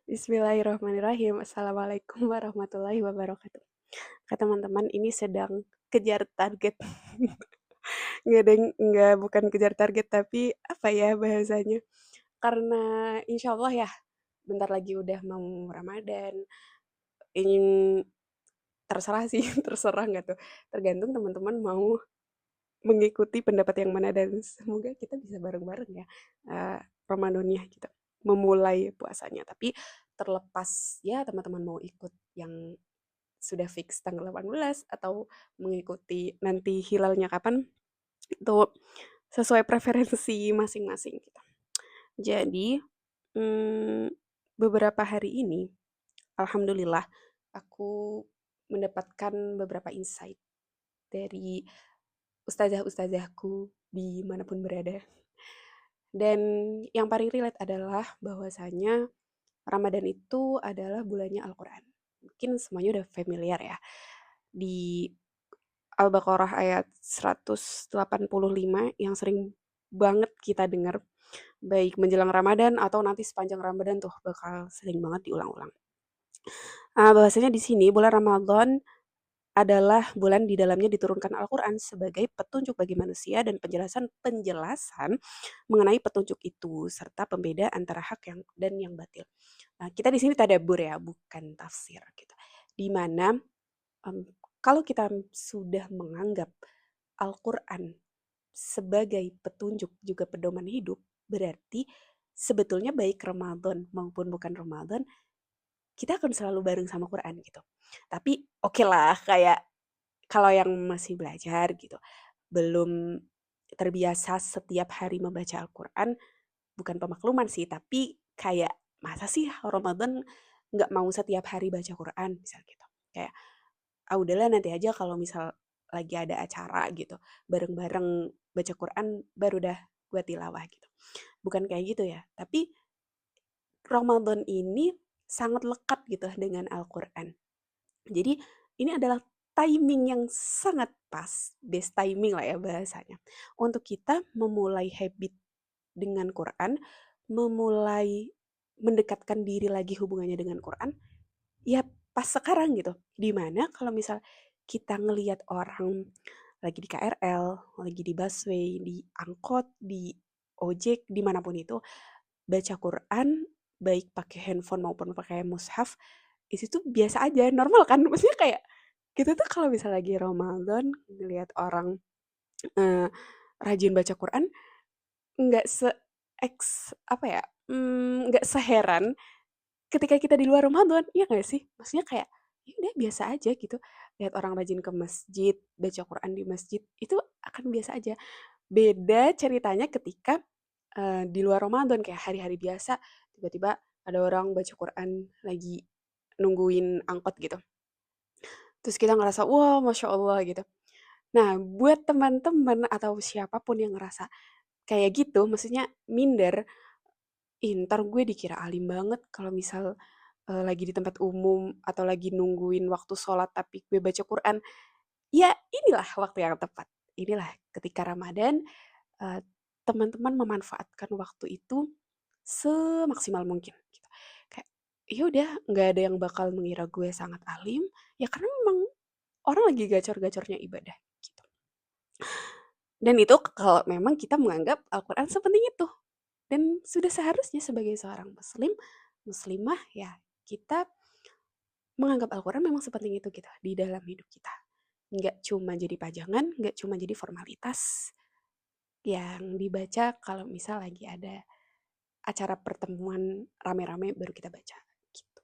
Bismillahirrahmanirrahim. Assalamualaikum warahmatullahi wabarakatuh. Teman-teman, ini sedang kejar target. Nggak, bukan kejar target, tapi apa ya bahasanya? Karena insya Allah ya, bentar lagi udah mau Ramadan. Ingin terserah sih, terserah nggak tuh. Tergantung teman-teman mau mengikuti pendapat yang mana dan semoga kita bisa bareng-bareng ya Ramadannya gitu. Memulai puasanya. Tapi terlepas ya teman-teman mau ikut yang sudah fix tanggal 18 atau mengikuti nanti hilalnya kapan itu sesuai preferensi masing-masing gitu. Jadi beberapa hari ini alhamdulillah aku mendapatkan beberapa insight dari ustazah-ustazahku dimanapun berada. Dan yang paling relate adalah bahwasanya Ramadan itu adalah bulannya Al-Quran. Mungkin semuanya udah familiar ya. Di Al-Baqarah ayat 185 yang sering banget kita dengar, baik menjelang Ramadan atau nanti sepanjang Ramadan tuh bakal sering banget diulang-ulang. Bahwasanya di sini bulan Ramadan adalah bulan di dalamnya diturunkan Al-Quran sebagai petunjuk bagi manusia dan penjelasan mengenai petunjuk itu serta pembeda antara hak dan yang batil. Nah, kita di sini tadabbur ya, bukan tafsir gitu. Di mana kalau kita sudah menganggap Al-Quran sebagai petunjuk juga pedoman hidup, berarti sebetulnya baik Ramadan maupun bukan Ramadan, kita akan selalu bareng sama Quran gitu. Tapi oke lah, kayak kalau yang masih belajar gitu, belum terbiasa setiap hari membaca Al-Quran, bukan pemakluman sih, tapi kayak masa sih Ramadan nggak mau setiap hari baca Quran, misal gitu. Kayak, udahlah nanti aja kalau misal lagi ada acara gitu, bareng-bareng baca Quran, baru dah gue tilawah gitu. Bukan kayak gitu ya, tapi Ramadan ini sangat lekat gitu dengan Al-Quran. Jadi ini adalah timing yang sangat pas, best timing lah ya bahasanya. Untuk kita memulai habit dengan Quran, memulai mendekatkan diri lagi hubungannya dengan Quran, ya pas sekarang gitu. Dimana kalau misal kita ngelihat orang lagi di KRL, lagi di busway, di angkot, di ojek, dimanapun itu, baca Quran, baik pakai handphone maupun pakai mushaf, itu tuh biasa aja, normal kan? Maksudnya kayak kita tuh kalau misal lagi Ramadan ngelihat orang eh, rajin baca Quran, nggak se apa ya, nggak seheran ketika kita di luar Ramadan, iya nggak sih? Maksudnya kayak, ya udah biasa aja gitu. Lihat orang rajin ke masjid, baca Quran di masjid, itu akan biasa aja. Beda ceritanya ketika di luar Ramadan kayak hari-hari biasa, tiba-tiba ada orang baca Quran lagi nungguin angkot gitu. Terus kita ngerasa, wah Masya Allah gitu. Nah, buat teman-teman atau siapapun yang ngerasa kayak gitu, maksudnya minder, entar gue dikira alim banget kalau misal lagi di tempat umum atau lagi nungguin waktu sholat tapi gue baca Quran. Ya inilah waktu yang tepat. Inilah ketika Ramadan, eee, teman-teman memanfaatkan waktu itu semaksimal mungkin gitu. Kayak, ya udah nggak ada yang bakal mengira gue sangat alim, ya karena memang orang lagi gacor-gacornya ibadah gitu. Dan itu kalau memang kita menganggap Al-Quran sepenting itu. Dan sudah seharusnya sebagai seorang muslim, muslimah ya, kita menganggap Al-Quran memang sepenting itu gitu di dalam hidup kita. Nggak cuma jadi pajangan, nggak cuma jadi formalitas yang dibaca kalau misal lagi ada acara pertemuan rame-rame baru kita baca gitu.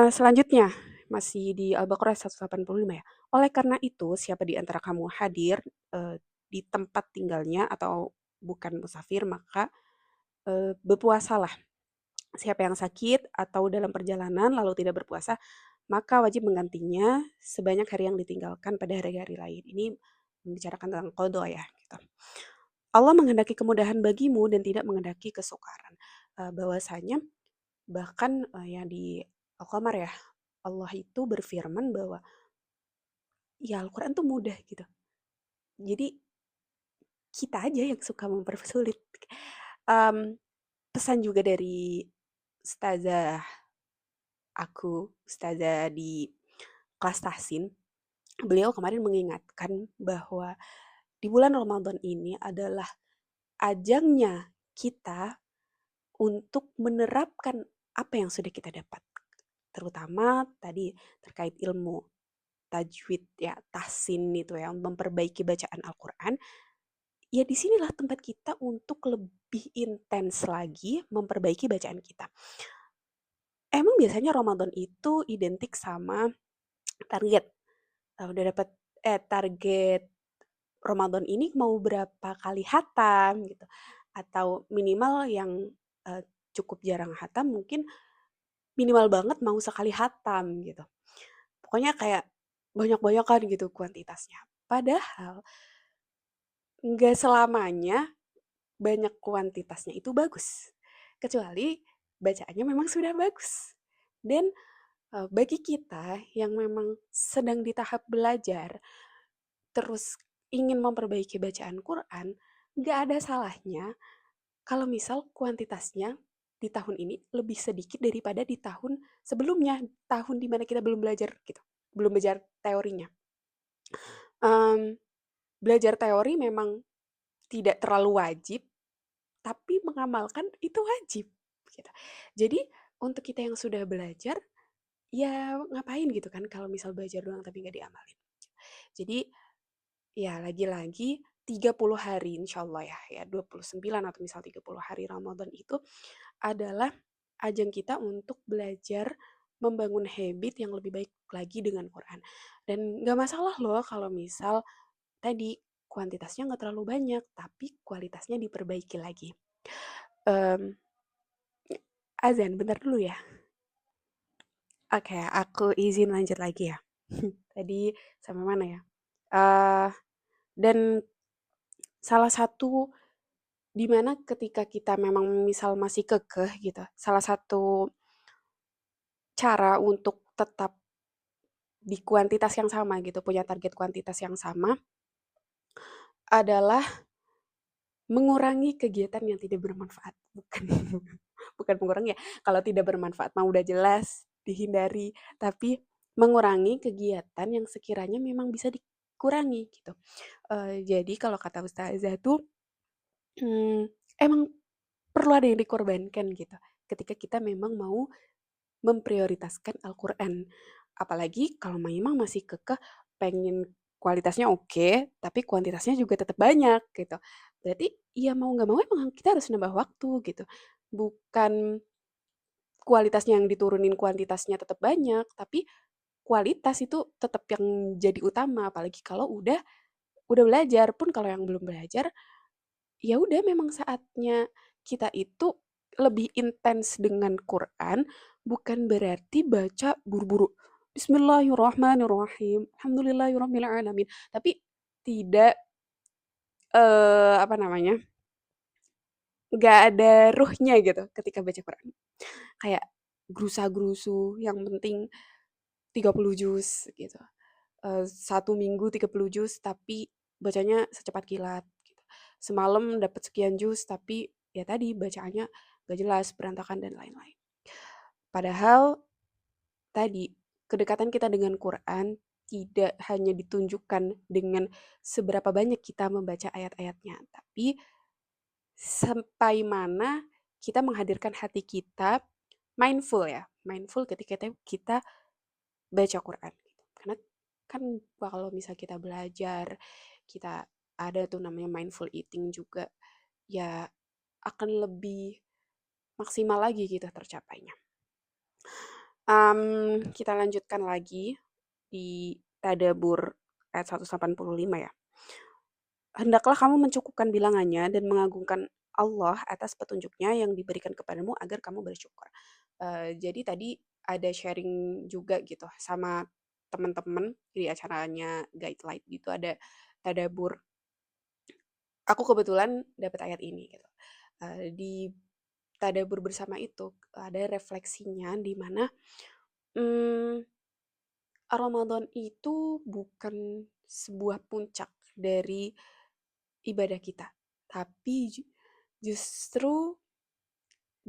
Selanjutnya masih di Al-Baqarah 185 ya. Oleh karena itu, siapa di antara kamu hadir di tempat tinggalnya atau bukan musafir, maka berpuasalah. Siapa yang sakit atau dalam perjalanan lalu tidak berpuasa, maka wajib menggantinya sebanyak hari yang ditinggalkan pada hari-hari lain. Ini membicarakan tentang qadha ya gitu. Allah menghendaki kemudahan bagimu dan tidak menghendaki kesukaran. Bahwasanya bahkan yang di Al-Qamar ya, Allah itu berfirman bahwa ya Al-Quran tuh mudah gitu. Jadi kita aja yang suka mempersulit. Pesan juga dari ustazah aku, ustazah di kelas tahsin, beliau kemarin mengingatkan bahwa di bulan Ramadan ini adalah ajangnya kita untuk menerapkan apa yang sudah kita dapat. Terutama tadi terkait ilmu tajwid ya, tahsin itu ya, memperbaiki bacaan Al-Quran. Ya disinilah tempat kita untuk lebih intens lagi memperbaiki bacaan kita. Emang biasanya Ramadan itu identik sama target. Udah dapat target Ramadan ini mau berapa kali hatam gitu. Atau minimal yang cukup jarang hatam mungkin minimal banget mau sekali hatam gitu. Pokoknya kayak banyak-banyakan gitu kuantitasnya. Padahal nggak selamanya banyak kuantitasnya itu bagus. Kecuali bacaannya memang sudah bagus. Dan bagi kita yang memang sedang di tahap belajar, terus ingin memperbaiki bacaan Quran, nggak ada salahnya kalau misal kuantitasnya di tahun ini lebih sedikit daripada di tahun sebelumnya, tahun dimana kita belum belajar gitu, belum belajar teorinya. Um, Belajar teori memang tidak terlalu wajib, tapi mengamalkan itu wajib. Gitu. Jadi untuk kita yang sudah belajar, ya ngapain gitu kan kalau misal belajar doang tapi nggak diamalin. Jadi ya lagi-lagi 30 hari insya Allah ya 29 atau misal 30 hari Ramadan itu adalah ajang kita untuk belajar membangun habit yang lebih baik lagi dengan Quran. Dan gak masalah loh kalau misal tadi kuantitasnya nggak terlalu banyak, tapi kualitasnya diperbaiki lagi. Um, Azan, bentar dulu ya. Oke, aku izin lanjut lagi ya. Tadi sama mana ya? Uh, dan salah satu di mana ketika kita memang misal masih kekeh gitu, salah satu cara untuk tetap di kuantitas yang sama gitu, punya target kuantitas yang sama adalah mengurangi kegiatan yang tidak bermanfaat. Bukan bukan mengurangi ya. Kalau tidak bermanfaat mah udah jelas dihindari, tapi mengurangi kegiatan yang sekiranya memang bisa dikurangi gitu. Jadi kalau kata ustazah tuh emang perlu ada yang dikorbankan gitu. Ketika kita memang mau memprioritaskan Al-Quran. Apalagi kalau memang masih kekeh pengen kualitasnya oke, tapi kuantitasnya juga tetap banyak gitu. Berarti ya mau nggak mau emang kita harus nambah waktu gitu. Bukan kualitasnya yang diturunin kuantitasnya tetap banyak, tapi kualitas itu tetap yang jadi utama. Apalagi kalau udah belajar pun kalau yang belum belajar ya udah memang saatnya kita itu lebih intens dengan Quran, bukan berarti baca buru-buru. Bismillahirrahmanirrahim. Alhamdulillahirabbil alamin. Tapi tidak apa namanya? Nggak ada ruhnya gitu ketika baca Quran. Kayak gerusa-gerusu, yang penting 30 juz gitu. Satu minggu 30 juz tapi bacanya secepat kilat gitu. Semalam dapat sekian juz tapi ya tadi bacaannya gak jelas, berantakan dan lain-lain. Padahal tadi kedekatan kita dengan Quran tidak hanya ditunjukkan dengan seberapa banyak kita membaca ayat-ayatnya, tapi sampai mana kita menghadirkan hati kita mindful ya, mindful ketika kita baca Quran gitu. Karena kan kalau misal kita belajar, kita ada tuh namanya mindful eating juga, ya akan lebih maksimal lagi kita tercapainya. Kita lanjutkan lagi di Tadabur ayat 185 ya. Hendaklah kamu mencukupkan bilangannya dan mengagungkan Allah atas petunjuknya yang diberikan kepadamu agar kamu bersyukur. Jadi tadi ada sharing juga gitu sama teman-teman di acaranya Guide Light gitu, ada tadabur. Aku kebetulan dapat ayat ini gitu. Di tadabur bersama itu ada refleksinya di mana hmm, Ramadan itu bukan sebuah puncak dari ibadah kita, tapi justru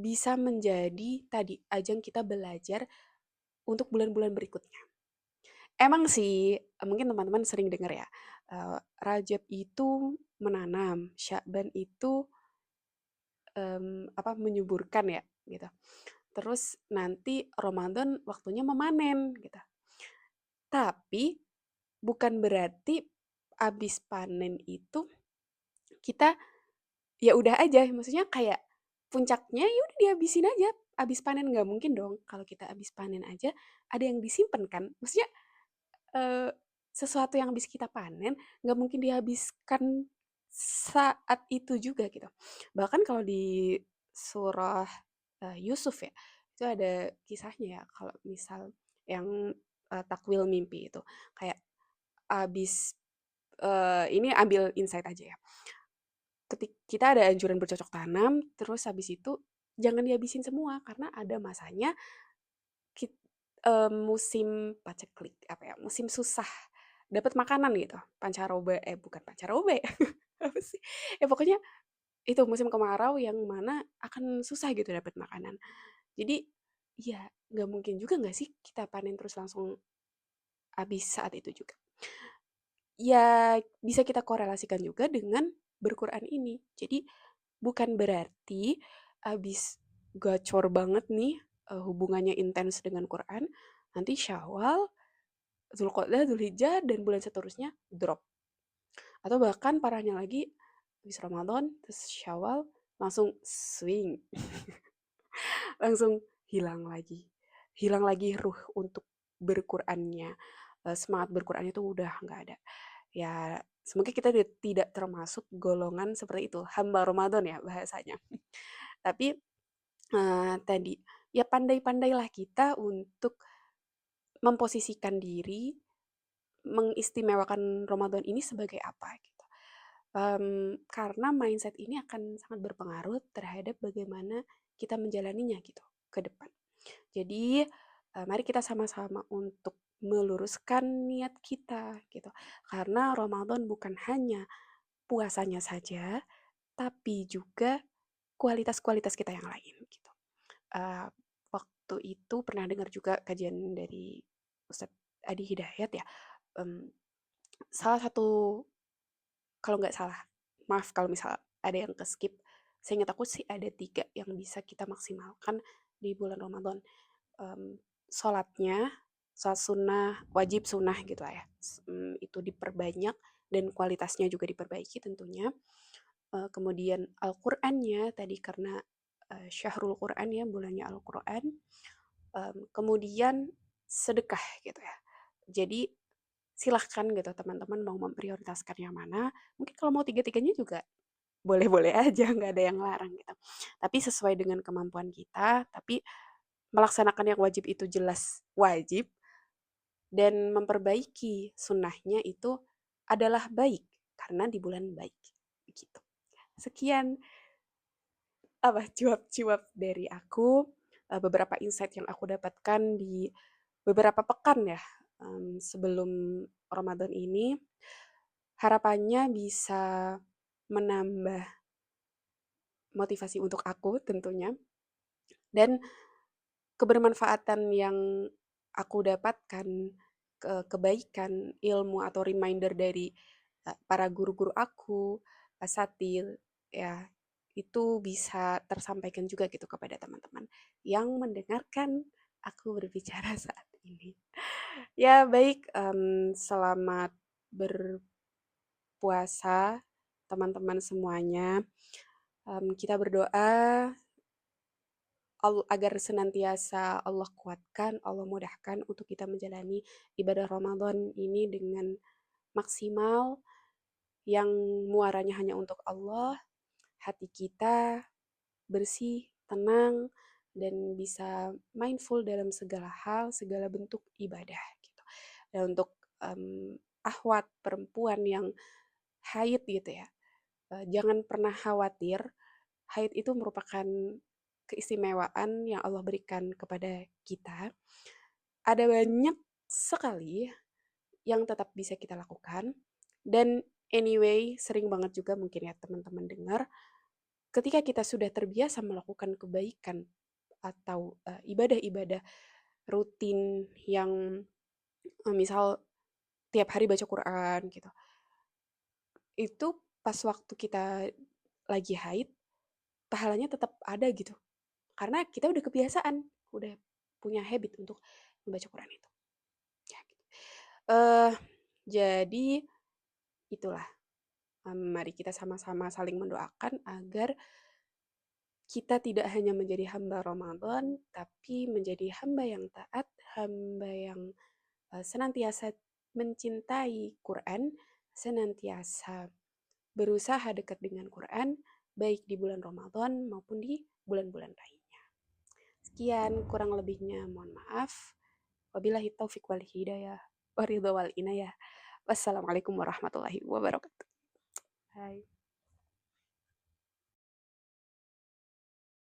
bisa menjadi tadi ajang kita belajar untuk bulan-bulan berikutnya. Emang sih, mungkin teman-teman sering dengar ya, Rajab itu menanam, Sya'ban itu, menyuburkan ya, gitu. Terus nanti Ramadan waktunya memanen, gitu. Tapi bukan berarti abis panen itu kita ya udah aja, maksudnya kayak puncaknya ya udah dihabisin aja, abis panen nggak mungkin dong kalau kita abis panen aja ada yang disimpan kan. Maksudnya Eee, sesuatu yang habis kita panen, nggak mungkin dihabiskan saat itu juga gitu. Bahkan kalau di surah, Yusuf ya, itu ada kisahnya ya kalau misal yang, takwil mimpi itu. Kayak habis ini ambil insight aja ya, kita ada anjuran bercocok tanam, terus habis itu jangan dihabisin semua karena ada masanya Kit musim paceklik, apa ya, musim susah dapat makanan gitu, pancaroba bukan pancaroba ya, apa sih, ya pokoknya itu musim kemarau yang mana akan susah gitu dapat makanan. Jadi, ya nggak mungkin juga nggak sih kita panen terus langsung habis saat itu juga. Ya bisa kita korelasikan juga dengan berquran ini. Jadi bukan berarti habis gacor banget nih, hubungannya intens dengan Quran, nanti Syawal, Dzulqa'dah, Dzulhijjah, dan bulan seterusnya drop. Atau bahkan parahnya lagi, habis Ramadan, terus Syawal, langsung swing, langsung hilang lagi. Hilang lagi ruh untuk berqurannya. Semangat berqurannya itu udah nggak ada. Ya, semoga kita tidak termasuk golongan seperti itu. Hamba Ramadan ya bahasanya. Tapi tadi, ya pandai-pandailah kita untuk memposisikan diri, mengistimewakan Ramadan ini sebagai apa gitu. Karena mindset ini akan sangat berpengaruh terhadap bagaimana kita menjalaninya gitu ke depan. Jadi, mari kita sama-sama untuk meluruskan niat kita gitu. Karena Ramadan bukan hanya puasanya saja, tapi juga kualitas-kualitas kita yang lain gitu. Eee, Waktu itu pernah dengar juga kajian dari Ustadz Adi Hidayat ya, mmm, salah satu kalau nggak salah, maaf kalau misal ada yang ke-skip, seingat aku sih ada 3 yang bisa kita maksimalkan di bulan Ramadan, mmm, sholatnya, sholat sunnah, wajib sunnah gitu lah ya, itu diperbanyak dan kualitasnya juga diperbaiki tentunya. Kemudian Al-Qur'annya tadi karena, Syahrul Qur'an ya, bulannya Al-Qur'an, kemudian sedekah gitu ya. Jadi silahkan gitu teman-teman mau memprioritaskan yang mana, mungkin kalau mau tiga-tiganya juga boleh-boleh aja, nggak ada yang larang gitu. Tapi sesuai dengan kemampuan kita, tapi melaksanakan yang wajib itu jelas wajib, dan memperbaiki sunnahnya itu adalah baik, karena di bulan baik, begitu. Sekian cuap-cuap dari aku, beberapa insight yang aku dapatkan di beberapa pekan ya, sebelum Ramadan ini. Harapannya bisa menambah motivasi untuk aku tentunya, dan kebermanfaatan yang aku dapatkan, kebaikan, ilmu atau reminder dari, para guru-guru aku, asatidz, ya, itu bisa tersampaikan juga gitu kepada teman-teman yang mendengarkan aku berbicara saat ini. Ya baik, selamat berpuasa teman-teman semuanya, kita berdoa agar senantiasa Allah kuatkan, Allah mudahkan untuk kita menjalani ibadah Ramadan ini dengan maksimal, yang muaranya hanya untuk Allah, hati kita bersih, tenang, dan bisa mindful dalam segala hal, segala bentuk ibadah gitu. Dan untuk ahwat perempuan yang haid gitu ya, jangan pernah khawatir, haid itu merupakan keistimewaan yang Allah berikan kepada kita. Ada banyak sekali yang tetap bisa kita lakukan, dan anyway sering banget juga mungkin ya teman-teman dengar, ketika kita sudah terbiasa melakukan kebaikan atau ibadah-ibadah rutin yang misal tiap hari baca Quran gitu, itu pas waktu kita lagi haid, pahalanya tetap ada gitu. Karena kita udah kebiasaan, udah punya habit untuk membaca Quran itu. Ya, gitu. Eh, jadi itulah, mari kita sama-sama saling mendoakan agar kita tidak hanya menjadi hamba Ramadan, tapi menjadi hamba yang taat, hamba yang senantiasa mencintai Quran, senantiasa berusaha dekat dengan Quran, baik di bulan Ramadan maupun di bulan-bulan lainnya. Sekian, kurang lebihnya mohon maaf. Wabillahi taufik wal hidayah. Waridho wal inayah. Wassalamualaikum warahmatullahi wabarakatuh. Hai.